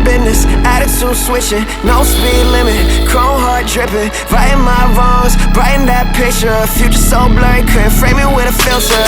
business, attitude switching, no speed limit, chrome heart dripping, righting my wrongs, brighten that picture. Future so blurry, couldn't frame it with a filter.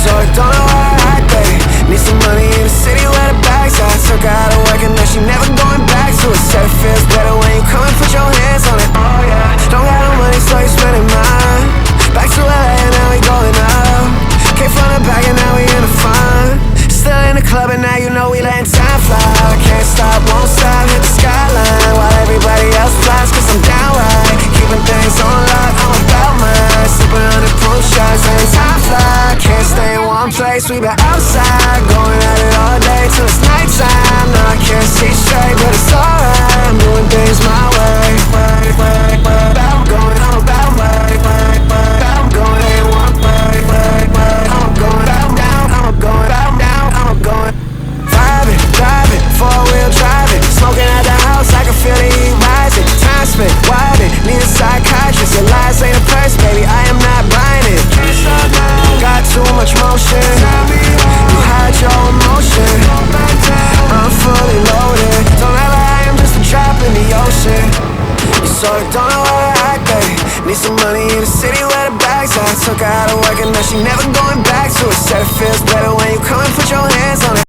So I don't know how to act, baby. Need some money in the city where the bags at. Took her out of work and now she never going back to it. Said it feels better when you come and put your hands on it. Oh yeah, don't got no money so you spending mine. Back to LA and now we going out. Came from the back and now we in the front. Still in the club and now you know we letting time fly. Can't stop, won't stop, hit the skyline while everybody else flies, cause I'm down right. Keeping things on lock, I'm about mine. Sipping on the proof shots, letting time fly. Can't stay in one place, we been outside, going at it all day till it's nighttime. Now I can't see straight, but it's alright. I'm doing things my way. I'm going, I'm about my way. I'm going in one way. I'm going, I'm down, I'm going, I'm down, I'm going. Driving, four-wheel driving, smoking at the house, I can feel the heat rising. Time spent, wildin', need a psychiatrist. Your lies ain't a purse, baby, I am not buying it. Got too much motion, you hide your emotion. I'm fully loaded, don't ever I am just a drop in the ocean. You sort of don't know how to act, baby. Need some money in the city where the bags at. Took her out of work and now she never going back to it. Said it feels better when you come and put your hands on it.